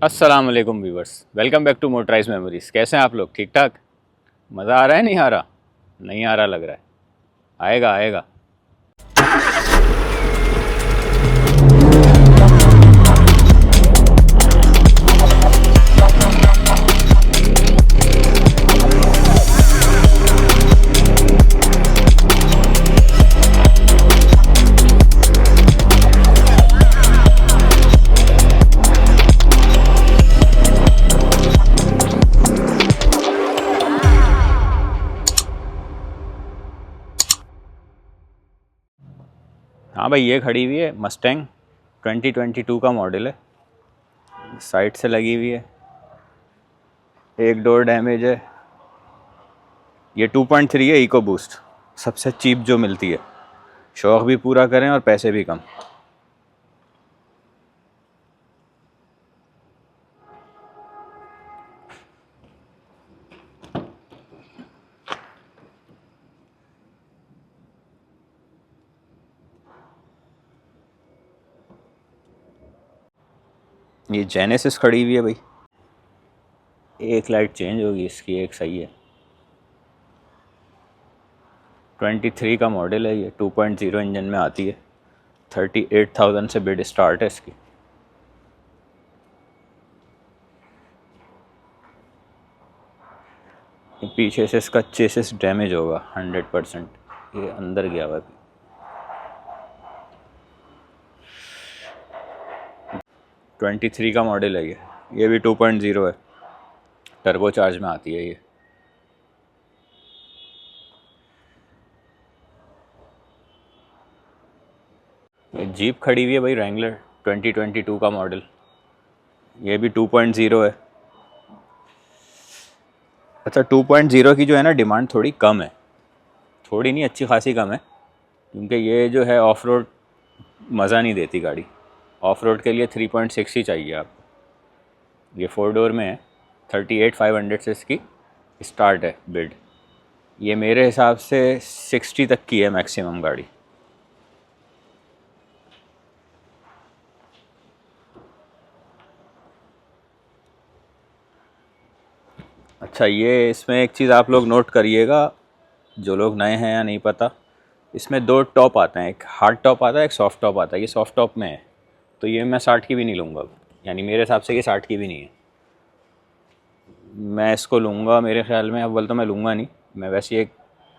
अस्सलाम वालेकुम viewers, welcome back to Motorized Memories. कैसे हैं आप लोग? ठीक ठाक? मज़ा आ रहा है? नहीं आ रहा? नहीं आ रहा लग रहा है। आएगा आएगा। हाँ भाई, ये खड़ी हुई है मस्टैंग 2022 का मॉडल है। साइड से लगी हुई है, एक डोर डैमेज है। ये 2.3 है, इको बूस्ट, सबसे चीप जो मिलती है। शौक़ भी पूरा करें और पैसे भी कम। ये जेनेसिस खड़ी हुई है भाई। एक लाइट चेंज होगी इसकी, एक सही है। 23 का मॉडल है ये, 2.0 इंजन में आती है। 38,000 से बिड स्टार्ट है इसकी। पीछे से इसका चेसिस डैमेज होगा 100%। ये अंदर गया हुआ है। 23 का मॉडल है ये भी 2.0 है। टर्बो चार्ज में आती है ये। जीप खड़ी हुई है भाई, रैंगलर 2022 का मॉडल। ये भी 2.0 है। अच्छा, 2.0 की जो है ना डिमांड थोड़ी कम है। थोड़ी नहीं, अच्छी खासी कम है, क्योंकि ये जो है ऑफ रोड मज़ा नहीं देती गाड़ी। ऑफ रोड के लिए 3.6 ही चाहिए आपको। ये 4 डोर में है। 38,500 से इसकी स्टार्ट है बिड। ये मेरे हिसाब से 60 तक की है मैक्सिमम गाड़ी। अच्छा, ये इसमें एक चीज़ आप लोग नोट करिएगा, जो लोग नए हैं या नहीं पता, इसमें 2 टॉप आते हैं, एक हार्ड टॉप आता है, एक सॉफ्ट टॉप आता है। ये सॉफ्ट टॉप में है, तो ये मैं 60 की भी नहीं लूँगा। यानी मेरे हिसाब से ये 60 की भी नहीं है। मैं इसको लूँगा मेरे ख्याल में, अव्वल तो मैं लूँगा नहीं, मैं वैसे एक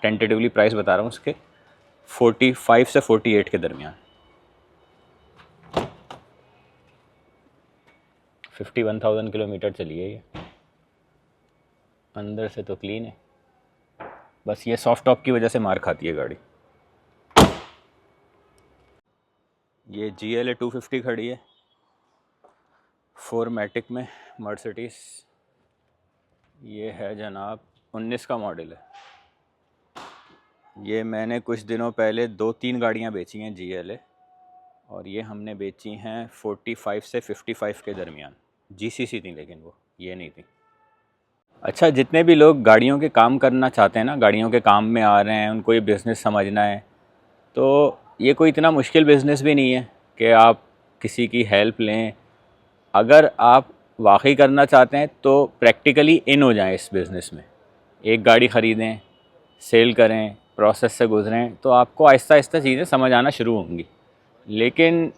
टेंटेटिवली प्राइस बता रहा हूँ उसके 45 से 48 के दरमियान। 51,000 किलोमीटर चली है ये। अंदर से तो क्लीन है, बस ये सॉफ्ट टॉप की वजह से मार खाती है गाड़ी। ये GLA 250 खड़ी है 4मैटिक में, मर्सिडीज़। ये है जनाब 19 का मॉडल है। ये मैंने कुछ दिनों पहले 2-3 गाड़ियाँ बेची हैं GLA, और ये हमने बेची हैं 45 से 55 के दरमियान। GCC थी, लेकिन वो ये नहीं थी। अच्छा, जितने भी लोग गाड़ियों के काम करना चाहते हैं ना, गाड़ियों के काम में आ रहे हैं, उनको ये बिज़नेस समझना है, तो ये कोई इतना मुश्किल बिज़नेस भी नहीं है कि आप किसी की हेल्प लें। अगर आप वाकई करना चाहते हैं तो प्रैक्टिकली इन हो जाएं इस बिज़नेस में। एक गाड़ी ख़रीदें, सेल करें, प्रोसेस से गुज़रें, तो आपको आहिस्ता आहिस्ता चीज़ें समझ आना शुरू होंगी। लेकिन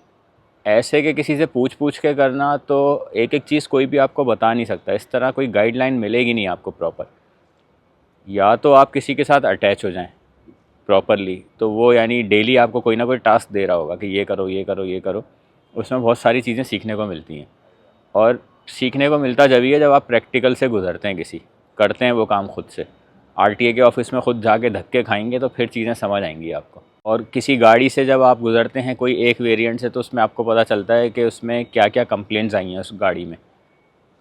ऐसे कि किसी से पूछ के करना, तो एक एक चीज़ कोई भी आपको बता नहीं सकता। इस तरह कोई गाइडलाइन मिलेगी नहीं आपको प्रॉपर। या तो आप किसी के साथ अटैच हो जाएं प्रॉपरली, तो वो यानी डेली आपको कोई ना कोई टास्क दे रहा होगा कि ये करो ये करो ये करो। उसमें बहुत सारी चीज़ें सीखने को मिलती हैं, और सीखने को मिलता जब ही है जब आप प्रैक्टिकल से गुजरते हैं, किसी करते हैं वो काम खुद से। RTA के ऑफिस में खुद जाके धक्के खाएंगे तो फिर चीज़ें समझ आएंगी आपको। और किसी गाड़ी से जब आप गुजरते हैं कोई एक वेरिएंट से, तो उसमें आपको पता चलता है कि उसमें क्या क्या कंप्लेंट्स आई हैं उस गाड़ी में।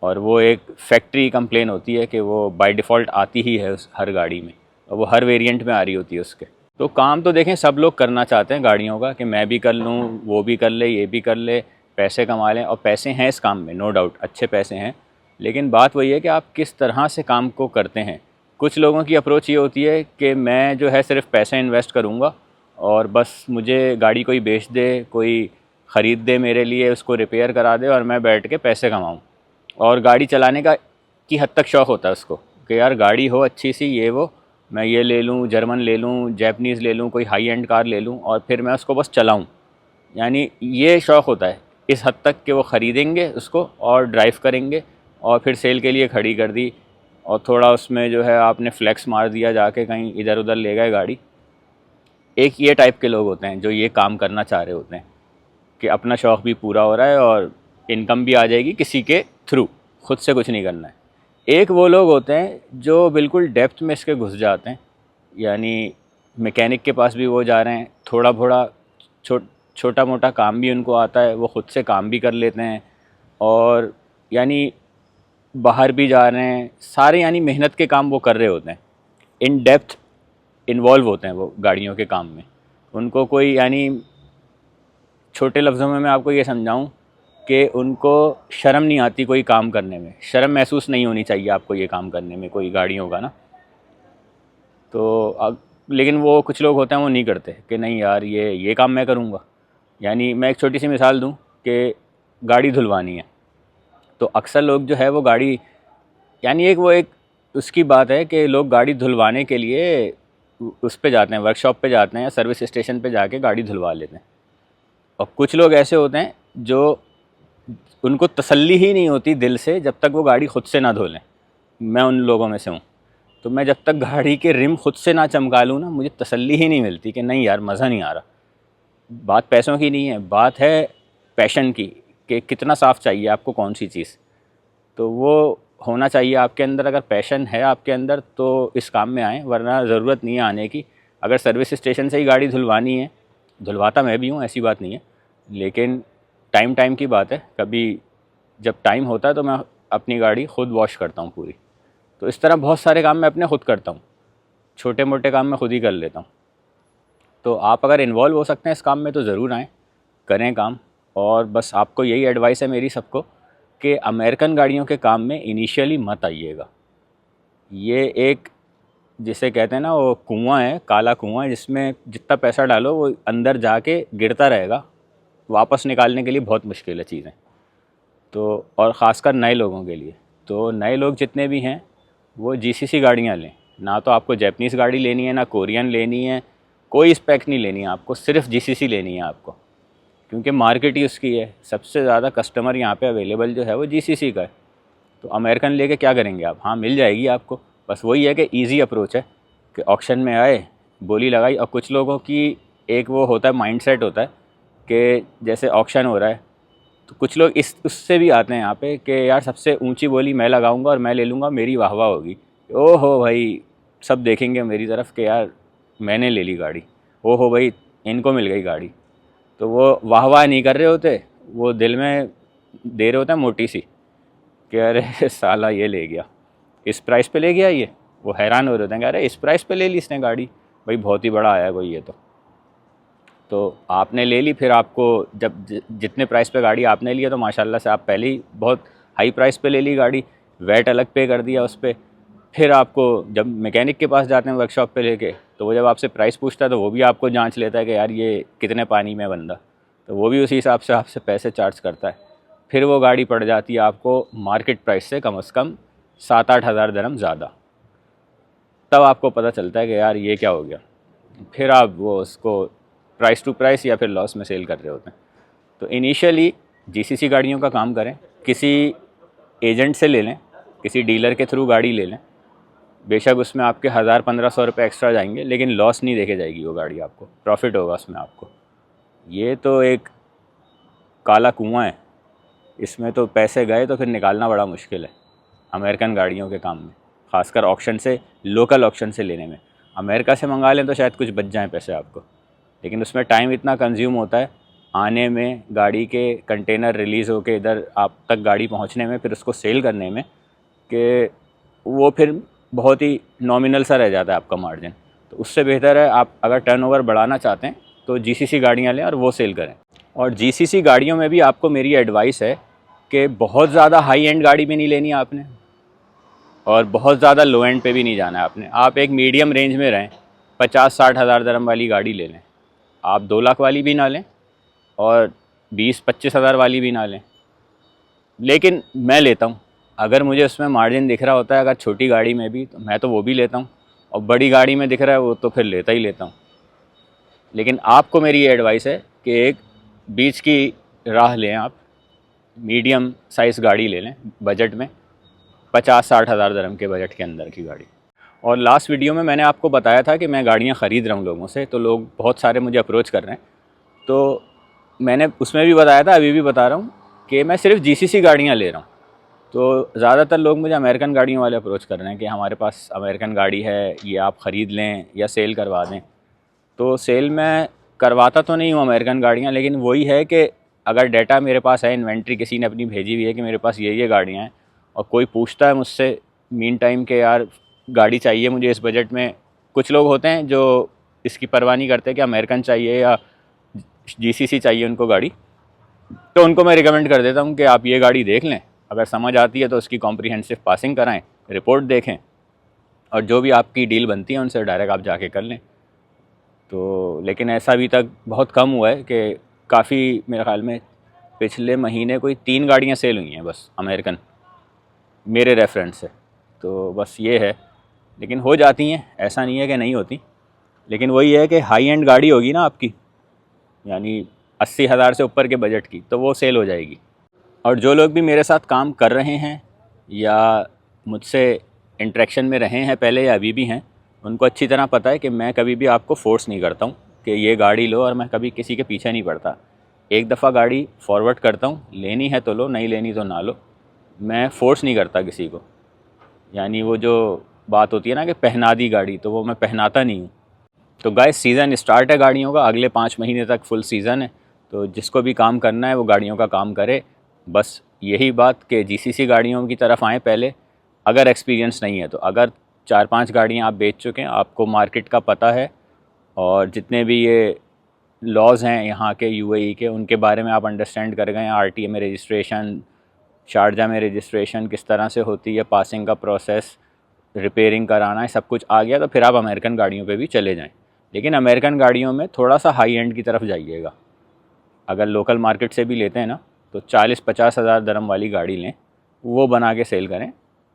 और वो एक फैक्ट्री कंप्लेन होती है कि वो बाय डिफ़ॉल्ट आती ही है उस हर गाड़ी में, और वो हर वेरिएंट में आ रही होती है उसके। तो काम तो देखें सब लोग करना चाहते हैं गाड़ियों का, कि मैं भी कर लूँ, वो भी कर ले, ये भी कर ले, पैसे कमा लें। और पैसे हैं इस काम में, नो डाउट अच्छे पैसे हैं। लेकिन बात वही है कि आप किस तरह से काम को करते हैं। कुछ लोगों की अप्रोच ये होती है कि मैं जो है सिर्फ पैसे इन्वेस्ट करूँगा, और बस मुझे गाड़ी कोई बेच दे, कोई ख़रीद दे मेरे लिए, उसको रिपेयर करा दे, और मैं बैठ के पैसे कमाऊँ। और गाड़ी चलाने का की हद तक शौक़ होता है उसको कि यार गाड़ी हो अच्छी सी, ये वो, मैं ये ले लूँ, जर्मन ले लूँ, जैपनीज़ ले लूँ, कोई हाई एंड कार ले लूँ और फिर मैं उसको बस चलाऊँ। यानी ये शौक़ होता है इस हद तक कि वो ख़रीदेंगे उसको और ड्राइव करेंगे और फिर सेल के लिए खड़ी कर दी और थोड़ा उसमें जो है आपने फ्लेक्स मार दिया, जाके कहीं इधर उधर ले गए गाड़ी। एक ये टाइप के लोग होते हैं जो ये काम करना चाह रहे होते हैं कि अपना शौक़ भी पूरा हो रहा है और इनकम भी आ जाएगी किसी के थ्रू, खुद से कुछ नहीं करना है। एक वो लोग होते हैं जो बिल्कुल डेप्थ में इसके घुस जाते हैं, यानी मैकेनिक के पास भी वो जा रहे हैं, थोड़ा थोड़ा छोटा मोटा काम भी उनको आता है, वो ख़ुद से काम भी कर लेते हैं और यानी बाहर भी जा रहे हैं, सारे यानी मेहनत के काम वो कर रहे होते हैं, इन डेप्थ इन्वॉल्व होते हैं वो गाड़ियों के काम में। उनको कोई यानी छोटे लफ्ज़ों में मैं आपको ये समझाऊं कि उनको शर्म नहीं आती कोई काम करने में, शर्म महसूस नहीं होनी चाहिए आपको ये काम करने में कोई गाड़ियों का ना। तो अब लेकिन वो कुछ लोग होते हैं वो नहीं करते कि नहीं यार ये काम मैं करूँगा। यानी मैं एक छोटी सी मिसाल दूँ कि गाड़ी धुलवानी है तो अक्सर लोग जो है वो गाड़ी यानी एक उसकी बात है कि लोग गाड़ी धुलवाने के लिए उस पे जाते हैं, वर्कशॉप पे जाते हैं या सर्विस स्टेशन पे जाके गाड़ी धुलवा लेते हैं। और कुछ लोग ऐसे होते हैं जो उनको तसल्ली ही नहीं होती दिल से जब तक वो गाड़ी ख़ुद से ना धो लें। मैं उन लोगों में से हूँ। तो मैं जब तक गाड़ी के रिम खुद से ना चमका लूँ ना, मुझे तसल्ली ही नहीं मिलती कि नहीं यार मज़ा नहीं आ रहा। बात पैसों की नहीं है, बात है पैशन की कि कितना साफ़ चाहिए आपको कौन सी चीज़। तो वो होना चाहिए आपके अंदर। अगर पैशन है आपके अंदर तो इस काम में आएँ, वरना ज़रूरत नहीं है आने की। अगर सर्विस स्टेशन से ही गाड़ी धुलवानी है, धुलवाता मैं भी हूँ, ऐसी बात नहीं है, लेकिन टाइम की बात है। कभी जब टाइम होता है तो मैं अपनी गाड़ी ख़ुद वॉश करता हूँ पूरी। तो इस तरह बहुत सारे काम मैं अपने ख़ुद करता हूँ, छोटे मोटे काम मैं ख़ुद ही कर लेता हूँ। तो आप अगर इन्वॉल्व हो सकते हैं इस काम में तो ज़रूर आएँ, करें काम। और बस आपको यही एडवाइस है मेरी सबको कि अमेरिकन गाड़ियों के काम में इनिशियली मत आइएगा। ये एक जिसे कहते हैं ना वो कुआं है, काला कुआं है, जिसमें जितना पैसा डालो वो अंदर जाके गिरता रहेगा, वापस निकालने के लिए बहुत मुश्किल है चीज़ें। तो और ख़ासकर नए लोगों के लिए, तो नए लोग जितने भी हैं वो जीसीसी गाड़ियाँ लें। ना तो आपको जैपनीज़ गाड़ी लेनी है, ना कोरियन लेनी है, कोई स्पेक नहीं लेनी है आपको, सिर्फ जीसीसी लेनी है आपको, क्योंकि मार्केट ही उसकी है। सबसे ज़्यादा कस्टमर यहाँ पे अवेलेबल जो है वो जीसीसी का है। तो अमेरिकन लेके क्या करेंगे आप? हाँ मिल जाएगी आपको, बस वही है कि ईज़ी अप्रोच है कि ऑक्शन में आए, बोली लगाई। और कुछ लोगों की एक वो होता है, माइंडसेट होता है कि जैसे ऑक्शन हो रहा है तो कुछ लोग उससे भी आते हैं यहाँ पे कि यार सबसे ऊंची बोली मैं लगाऊंगा और मैं ले लूँगा, मेरी वाह वाह होगी। ओहो भाई, सब देखेंगे मेरी तरफ कि यार मैंने ले ली गाड़ी, ओहो भाई इनको मिल गई गाड़ी। तो वो वाह वाह नहीं कर रहे होते, वो दिल में दे रहे होते हैं मोटी सी कि अरे साला ये ले गया, इस प्राइस पे ले गया ये। वो हैरान हो रहे होते हैं कि अरे इस प्राइस पे ले ली इसने गाड़ी, भाई बहुत ही बड़ा आया कोई ये। तो आपने ले ली, फिर आपको जब जितने प्राइस पे गाड़ी आपने ली है तो माशाल्लाह से आप पहले ही बहुत हाई प्राइस पे ले ली गाड़ी, वैट अलग पे कर दिया उस पर। फिर आपको जब मैकेनिक के पास जाते हैं वर्कशॉप पे लेके, तो वो जब आपसे प्राइस पूछता है तो वो भी आपको जांच लेता है कि यार ये कितने पानी में बंदा, तो वो भी उसी हिसाब से आपसे पैसे चार्ज करता है। फिर वो गाड़ी पड़ जाती है आपको मार्केट प्राइस से कम 7-8 हज़ार दिरहम ज़्यादा। तब आपको पता चलता है कि यार ये क्या हो गया। फिर आप वो उसको प्राइस टू प्राइस या फिर लॉस में सेल कर रहे होते हैं। तो इनिशियली जीसीसी गाड़ियों का काम करें, किसी एजेंट से ले लें, किसी डीलर के थ्रू गाड़ी ले लें। बेशक उसमें आपके 1000-1500 रुपये एक्स्ट्रा जाएंगे, लेकिन लॉस नहीं देखे जाएगी वो गाड़ी, आपको प्रॉफिट होगा उसमें आपको। ये तो एक काला कुआं है, इसमें तो पैसे गए तो फिर निकालना बड़ा मुश्किल है अमेरिकन गाड़ियों के काम में, ख़ासकर ऑक्शन से, लोकल ऑक्शन से लेने में। अमेरिका से मंगा लें तो शायद कुछ बच जाएँ पैसे आपको, लेकिन उसमें टाइम इतना कंज्यूम होता है आने में, गाड़ी के कंटेनर रिलीज़ होके इधर आप तक गाड़ी पहुंचने में, फिर उसको सेल करने में, कि वो फिर बहुत ही नॉमिनल सा रह जाता है आपका मार्जिन। तो उससे बेहतर है आप अगर टर्नओवर बढ़ाना चाहते हैं तो जीसीसी गाड़ियाँ लें और वो सेल करें। और जीसीसी गाड़ियों में भी आपको मेरी एडवाइस है कि बहुत ज़्यादा हाई एंड गाड़ी भी नहीं लेनी आपने और बहुत ज़्यादा लो एंड पे भी नहीं जाना है आपने। आप एक मीडियम रेंज में रहें, 50-60 हज़ार दिरहम वाली गाड़ी ले लें। आप 2 लाख वाली भी ना लें और 20-25 हज़ार वाली भी ना लें, लेकिन मैं लेता हूँ अगर मुझे उसमें मार्जिन दिख रहा होता है अगर छोटी गाड़ी में भी, तो मैं तो वो भी लेता हूँ, और बड़ी गाड़ी में दिख रहा है वो तो फिर लेता ही लेता हूँ। लेकिन आपको मेरी ये एडवाइस है कि एक बीच की राह लें आप, मीडियम साइज़ गाड़ी ले लें बजट में, 50-60 हज़ार दरम के बजट के अंदर की गाड़ी। और लास्ट वीडियो में मैंने आपको बताया था कि मैं गाड़ियाँ ख़रीद रहा हूँ लोगों से, तो लोग बहुत सारे मुझे अप्रोच कर रहे हैं। तो मैंने उसमें भी बताया था, अभी भी बता रहा हूँ कि मैं सिर्फ जीसीसी गाड़ियाँ ले रहा हूँ। तो ज़्यादातर लोग मुझे अमेरिकन गाड़ियों वाले अप्रोच कर रहे हैं कि हमारे पास अमेरिकन गाड़ी है, ये आप ख़रीद लें या सेल करवा दें। तो सेल में करवाता तो नहीं हूँ अमेरिकन गाड़ियाँ, लेकिन वही है कि अगर डाटा मेरे पास है, इन्वेंट्री किसी ने अपनी भेजी हुई है कि मेरे पास ये गाड़ियाँ हैं, और कोई पूछता है मुझसे मीन टाइम के यार गाड़ी चाहिए मुझे इस बजट में। कुछ लोग होते हैं जो इसकी परवाह नहीं करते कि अमेरिकन चाहिए या जीसीसी चाहिए उनको गाड़ी, तो उनको मैं रिकमेंड कर देता हूँ कि आप ये गाड़ी देख लें, अगर समझ आती है तो उसकी कॉम्प्रिहेंसिव पासिंग कराएं, रिपोर्ट देखें, और जो भी आपकी डील बनती है उनसे डायरेक्ट आप जाके कर लें। तो लेकिन ऐसा अभी तक बहुत कम हुआ है कि काफ़ी, मेरे ख़्याल में पिछले महीने कोई 3 गाड़ियाँ सेल हुई हैं बस अमेरिकन, मेरे रेफरेंस से। तो बस ये है, लेकिन हो जाती हैं, ऐसा नहीं है कि नहीं होती। लेकिन वही है कि हाई एंड गाड़ी होगी ना आपकी, यानी 80 हज़ार से ऊपर के बजट की, तो वो सेल हो जाएगी। और जो लोग भी मेरे साथ काम कर रहे हैं या मुझसे इंटरेक्शन में रहे हैं पहले या अभी भी हैं, उनको अच्छी तरह पता है कि मैं कभी भी आपको फ़ोर्स नहीं करता हूँ कि ये गाड़ी लो, और मैं कभी किसी के पीछे नहीं पड़ता। एक दफ़ा गाड़ी फॉरवर्ड करता हूँ, लेनी है तो लो, नहीं लेनी तो ना लो। मैं फ़ोर्स नहीं करता किसी को, यानी वो जो बात होती है ना कि पहना दी गाड़ी, तो वो मैं पहनाता नहीं हूँ। तो गाइस सीज़न स्टार्ट है गाड़ियों का, अगले 5 महीने तक फुल सीज़न है, तो जिसको भी काम करना है वो गाड़ियों का काम करे। बस यही बात कि जीसीसी गाड़ियों की तरफ आएँ पहले, अगर एक्सपीरियंस नहीं है तो। अगर 4-5 गाड़ियाँ आप बेच चुके हैं, आपको मार्केट का पता है, और जितने भी ये लॉज़ हैं यहाँ के यूएई के, उनके बारे में आप अंडरस्टैंड कर गए हैं, आरटीए में रजिस्ट्रेशन, शारजा में रजिस्ट्रेशन किस तरह से होती है, पासिंग का प्रोसेस, रिपेयरिंग कराना है, सब कुछ आ गया, तो फिर आप अमेरिकन गाड़ियों पे भी चले जाएं। लेकिन अमेरिकन गाड़ियों में थोड़ा सा हाई एंड की तरफ जाइएगा। अगर लोकल मार्केट से भी लेते हैं ना, तो 40-50 हज़ार दरम वाली गाड़ी लें, वो बना के सेल करें,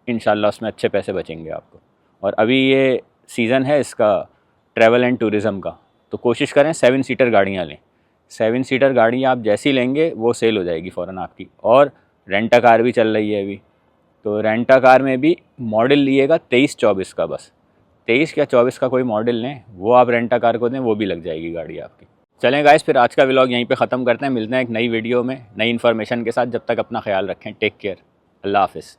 इंशाल्लाह उसमें अच्छे पैसे बचेंगे आपको। और अभी ये सीज़न है इसका ट्रैवल एंड टूरिज़म का, तो कोशिश करें 7 सीटर गाड़ियाँ लें। 7 सीटर गाड़ी आप जैसी लेंगे वो सेल हो जाएगी फ़ौरन आपकी। और रेंटा कार भी चल रही है अभी, तो रेंटा कार में भी मॉडल लिएगा 23-24 का, बस 23 या 24 का कोई मॉडल लें, वो आप रेंटा कार को दें, वो भी लग जाएगी गाड़ी आपकी। चलें गाइस, फिर आज का व्लॉग यहीं पे ख़त्म करते हैं। मिलते हैं एक नई वीडियो में नई इन्फॉर्मेशन के साथ। जब तक अपना ख्याल रखें, टेक केयर, अल्लाह हाफ़िज़।